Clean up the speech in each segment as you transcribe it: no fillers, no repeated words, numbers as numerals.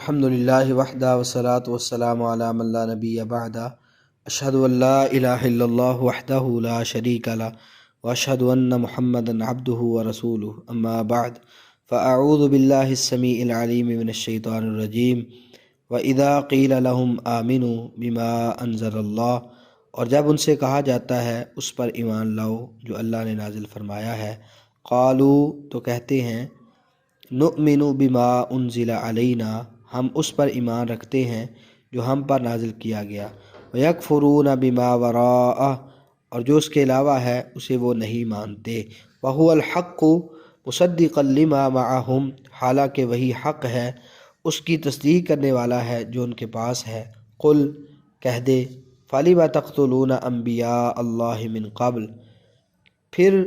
الحمدللہ وحدہ والصلاة والسلام علی من لا نبی بعدہ اشہد ان لا الہ الا اللہ وحدہ لا شریک لہ واشہد ان محمدا عبدہ ورسولہ اما بعد فاعوذ باللہ السمیع العلیم من الشیطان الرجیم وَإِذَا قِيلَ لَهُمْ آمِنُوا بِمَا أَنزَلَ اللَّهُ، اور جب ان سے کہا جاتا ہے اس پر ایمان لاؤ جو اللہ نے نازل فرمایا ہے، قالوا تو کہتے ہیں، نؤمن بما انزل علینا ہم اس پر ایمان رکھتے ہیں جو ہم پر نازل کیا گیا، ویکفرون بما وراءہ اور جو اس کے علاوہ ہے اسے وہ نہیں مانتے، وہو الحق مصدقا لما معہم حالانکہ وہی حق ہے اس کی تصدیق کرنے والا ہے جو ان کے پاس ہے، قل کہہ دے، فَلِمَ تَقْتُلُونَ أَنبِيَاءَ اللَّهِ مِن قبل پھر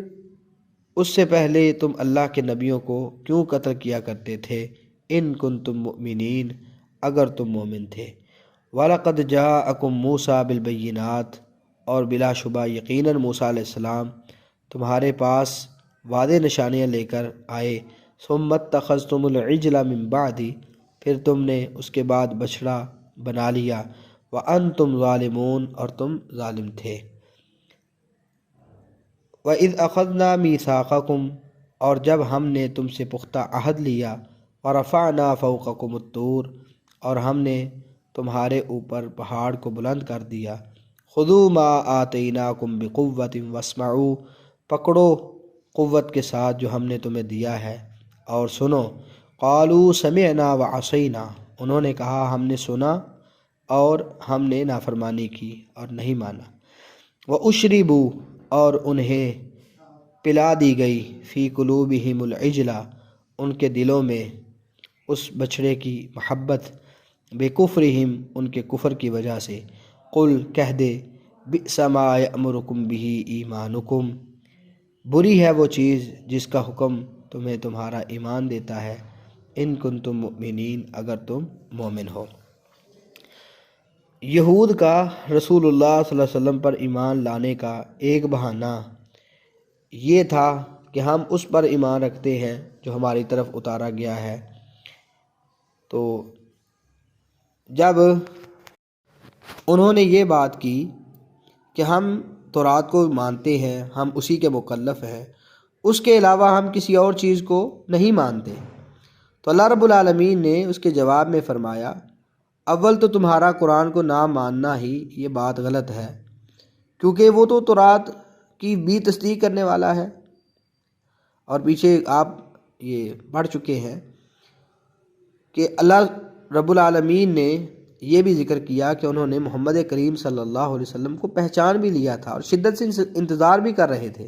اس سے پہلے تم اللہ کے نبیوں کو کیوں قتل کیا کرتے تھے، ان کنتم مؤمنین اگر تم مومن تھے، وَلَقَدْ جَاءَكُم مُوسَىٰ بِالْبَيِّنَاتِ اور بلا شبہ یقیناً موسیٰ علیہ السلام تمہارے پاس واضح نشانیاں لے کر آئے، ثُمَّ اتَّخَذْتُمُ الْعِجْلَ مِن بَعْدِ پھر تم نے اس کے بعد بچڑا بنا لیا، وَأَنْتُمْ ظَالِمُونَ اور تم ظالم تھے، وَإِذْ أَخَذْنَا مِيثَاقَكُمْ اور جب ہم نے تم سے پختہ عہد لیا، وَرَفَعْنَا فَوْقَكُمُ الطُّورَ اور ہم نے تمہارے اوپر پہاڑ کو بلند کر دیا، خُذُوا مَا آتَيْنَاكُمْ بِقُوَّةٍ وَاسْمَعُوا پکڑو قوت کے ساتھ جو ہم نے تمہیں دیا ہے اور سنو، قالوا سمعنا وعصینا انہوں نے کہا ہم نے سنا اور ہم نے نافرمانی کی اور نہیں مانا، وَأُشْرِبُوا اور انہیں پلا دی گئی، فی قلوبہم العجلہ ان کے دلوں میں اس بچڑے کی محبت، بکفرہم ان کے کفر کی وجہ سے، قل کہہ دے، بئس ما یأمرکم بہ ایمانکم بری ہے وہ چیز جس کا حکم تمہیں تمہارا ایمان دیتا ہے، ان کنتم مؤمنین اگر تم مومن ہو۔ یہود کا رسول اللہ صلی اللہ علیہ وسلم پر ایمان لانے کا ایک بہانہ یہ تھا کہ ہم اس پر ایمان رکھتے ہیں جو ہماری طرف اتارا گیا ہے، تو جب انہوں نے یہ بات کی کہ ہم تورات کو مانتے ہیں، ہم اسی کے مکلف ہیں، اس کے علاوہ ہم کسی اور چیز کو نہیں مانتے، تو اللہ رب العالمین نے اس کے جواب میں فرمایا، اول تو تمہارا قرآن کو نہ ماننا ہی یہ بات غلط ہے، کیونکہ وہ تو تورات کی بھی تصدیق کرنے والا ہے، اور پیچھے آپ یہ پڑھ چکے ہیں کہ اللہ رب العالمین نے یہ بھی ذکر کیا کہ انہوں نے محمد کریم صلی اللہ علیہ وسلم کو پہچان بھی لیا تھا اور شدت سے انتظار بھی کر رہے تھے۔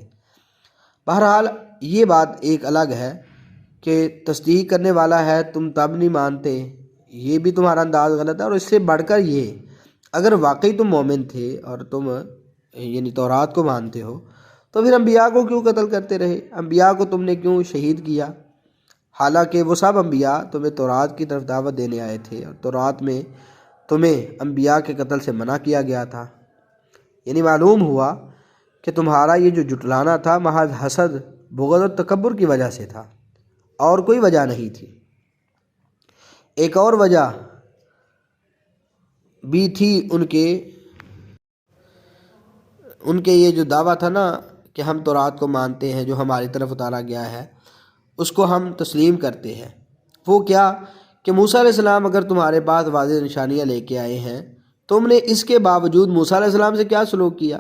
بہرحال یہ بات ایک الگ ہے کہ تصدیق کرنے والا ہے تم تب نہیں مانتے، یہ بھی تمہارا انداز غلط ہے، اور اس سے بڑھ کر یہ اگر واقعی تم مومن تھے اور تم یعنی تورات کو مانتے ہو تو پھر انبیاء کو کیوں قتل کرتے رہے، انبیاء کو تم نے کیوں شہید کیا، حالانکہ وہ سب انبیاء تمہیں تورات کی طرف دعوت دینے آئے تھے اور تورات میں تمہیں انبیاء کے قتل سے منع کیا گیا تھا۔ یعنی معلوم ہوا کہ تمہارا یہ جو جھٹلانا تھا محض حسد، بغض اور تکبر کی وجہ سے تھا، اور کوئی وجہ نہیں تھی۔ ایک اور وجہ بھی تھی ان کے یہ جو دعویٰ تھا نا کہ ہم تورات کو مانتے ہیں جو ہماری طرف اتارا گیا ہے اس کو ہم تسلیم کرتے ہیں، وہ کیا کہ موسیٰ علیہ السلام اگر تمہارے پاس واضح نشانیاں لے کے آئے ہیں، تم نے اس کے باوجود موسیٰ علیہ السلام سے کیا سلوک کیا،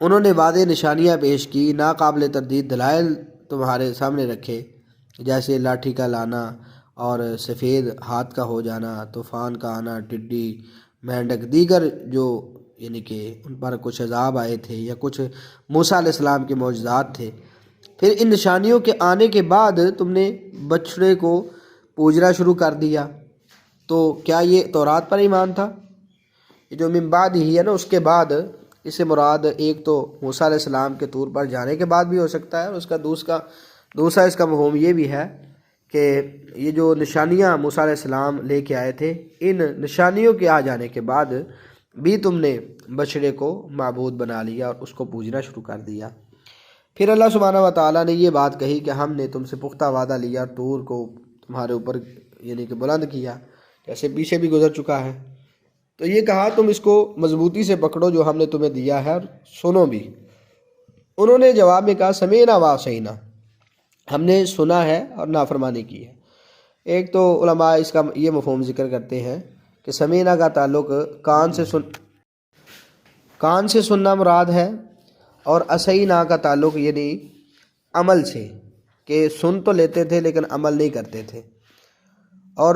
انہوں نے واضح نشانیاں پیش کی، ناقابل تردید دلائل تمہارے سامنے رکھے، جیسے لاٹھی کا لانا اور سفید ہاتھ کا ہو جانا، طوفان کا آنا، ٹڈی، مینڈک، دیگر جو یعنی کہ ان پر کچھ عذاب آئے تھے یا کچھ موسیٰ علیہ السلام کے معجزات تھے۔ پھر ان نشانیوں کے آنے کے بعد تم نے بچڑے کو پوجنا شروع کر دیا، تو کیا یہ تورات پر ایمان تھا؟ یہ جو من بعد ہی ہے نا، اس کے بعد اس سے مراد ایک تو موسیٰ علیہ السلام کے طور پر جانے کے بعد بھی ہو سکتا ہے، اور اس کا دوسرا اس کا مفہوم یہ بھی ہے کہ یہ جو نشانیاں موسیٰ علیہ السلام لے کے آئے تھے، ان نشانیوں کے آ جانے کے بعد بھی تم نے بچڑے کو معبود بنا لیا اور اس کو پوجنا شروع کر دیا۔ پھر اللہ سبحانہ و تعالیٰ نے یہ بات کہی کہ ہم نے تم سے پختہ وعدہ لیا، طور کو تمہارے اوپر یعنی کہ بلند کیا، جیسے پیچھے بھی گزر چکا ہے۔ تو یہ کہا تم اس کو مضبوطی سے پکڑو جو ہم نے تمہیں دیا ہے، اور سنو بھی۔ انہوں نے جواب میں کہا سمینا وعصینا، ہم نے سنا ہے اور نافرمانی کی ہے۔ ایک تو علماء اس کا یہ مفہوم ذکر کرتے ہیں کہ سمینا کا تعلق کان سے سننا مراد ہے، اور اسینا کا تعلق یعنی عمل سے، کہ سن تو لیتے تھے لیکن عمل نہیں کرتے تھے۔ اور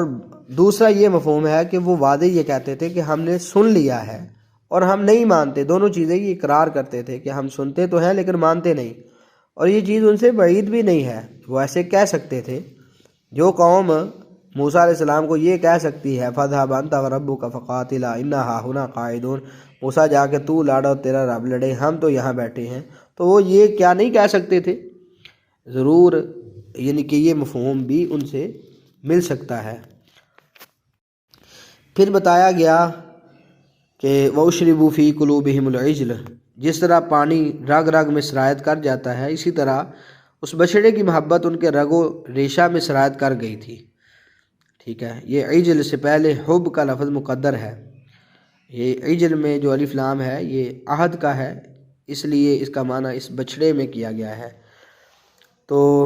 دوسرا یہ مفہوم ہے کہ وہ وعدے یہ کہتے تھے کہ ہم نے سن لیا ہے اور ہم نہیں مانتے، دونوں چیزیں یہ اقرار کرتے تھے کہ ہم سنتے تو ہیں لیکن مانتے نہیں، اور یہ چیز ان سے بعید بھی نہیں ہے، وہ ایسے کہہ سکتے تھے۔ جو قوم موسیٰ علیہ السلام کو یہ کہہ سکتی ہے فَاذْهَبْ أَنْتَ وَرَبُّكَ فَقَاتِلَا إِنَّا هَاهُنَا قَاعِدُونَ، موسیٰ جا کے تو لڑ اور تیرا رب لڑے، ہم تو یہاں بیٹھے ہیں، تو وہ یہ کیا نہیں کہہ سکتے تھے؟ ضرور یعنی کہ یہ مفہوم بھی ان سے مل سکتا ہے۔ پھر بتایا گیا کہ وَأُشْرِبُوا فِي قُلُوبِهِمُ الْعِجْلَ، جس طرح پانی رگ رگ میں سرایت کر جاتا ہے، اسی طرح اس بچڑے کی محبت ان کے رگ و ریشہ میں سرایت کر گئی تھی۔ ٹھیک ہے، یہ عجل سے پہلے حب کا لفظ مقدر ہے۔ یہ عجل میں جو الف لام ہے یہ عہد کا ہے، اس لیے اس کا معنی اس بچڑے میں کیا گیا ہے۔ تو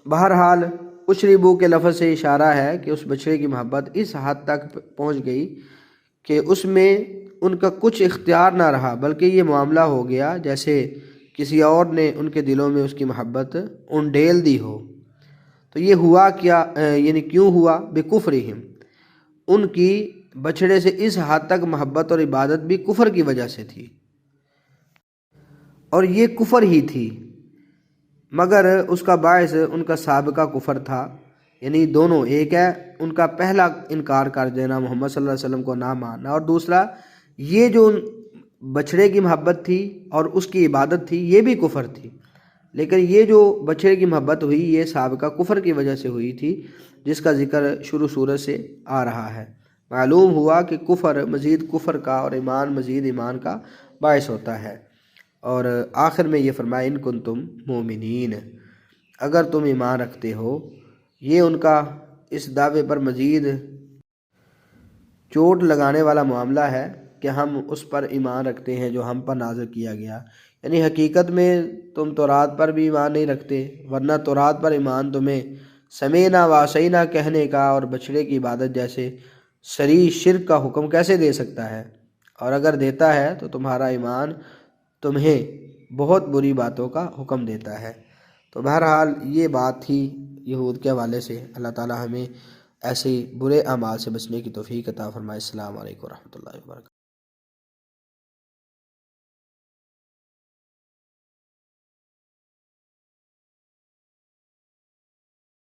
بہرحال اشربو کے لفظ سے اشارہ ہے کہ اس بچڑے کی محبت اس حد تک پہنچ گئی کہ اس میں ان کا کچھ اختیار نہ رہا، بلکہ یہ معاملہ ہو گیا جیسے کسی اور نے ان کے دلوں میں اس کی محبت انڈیل دی ہو۔ تو یہ ہوا کیا، یعنی کیوں ہوا؟ بکفرہم، ان کی بچڑے سے اس حد تک محبت اور عبادت بھی کفر کی وجہ سے تھی، اور یہ کفر ہی تھی، مگر اس کا باعث ان کا سابقہ کفر تھا۔ یعنی دونوں، ایک ہے ان کا پہلا انکار کر دینا، محمد صلی اللہ علیہ وسلم کو نہ ماننا، اور دوسرا یہ جو بچڑے کی محبت تھی اور اس کی عبادت تھی یہ بھی کفر تھی۔ لیکن یہ جو بچڑے کی محبت ہوئی یہ سابقہ کفر کی وجہ سے ہوئی تھی، جس کا ذکر شروع سورت سے آ رہا ہے۔ معلوم ہوا کہ کفر مزید کفر کا اور ایمان مزید ایمان کا باعث ہوتا ہے۔ اور آخر میں یہ فرمایا ان کنتم مومنین، اگر تم ایمان رکھتے ہو۔ یہ ان کا اس دعوے پر مزید چوٹ لگانے والا معاملہ ہے کہ ہم اس پر ایمان رکھتے ہیں جو ہم پر نازل کیا گیا، یعنی حقیقت میں تم تورات پر بھی ایمان نہیں رکھتے، ورنہ تورات پر ایمان تمہیں سمینا وعصینا کہنے کا اور بچڑے کی عبادت جیسے صریح شرک کا حکم کیسے دے سکتا ہے؟ اور اگر دیتا ہے تو تمہارا ایمان تمہیں بہت بری باتوں کا حکم دیتا ہے۔ تو بہرحال یہ بات تھی یہود کے حوالے سے۔ اللہ تعالی ہمیں ایسے برے اعمال سے بچنے کی توفیق عطا فرمائے۔ السلام علیکم ورحمۃ اللہ وبرکاتہ۔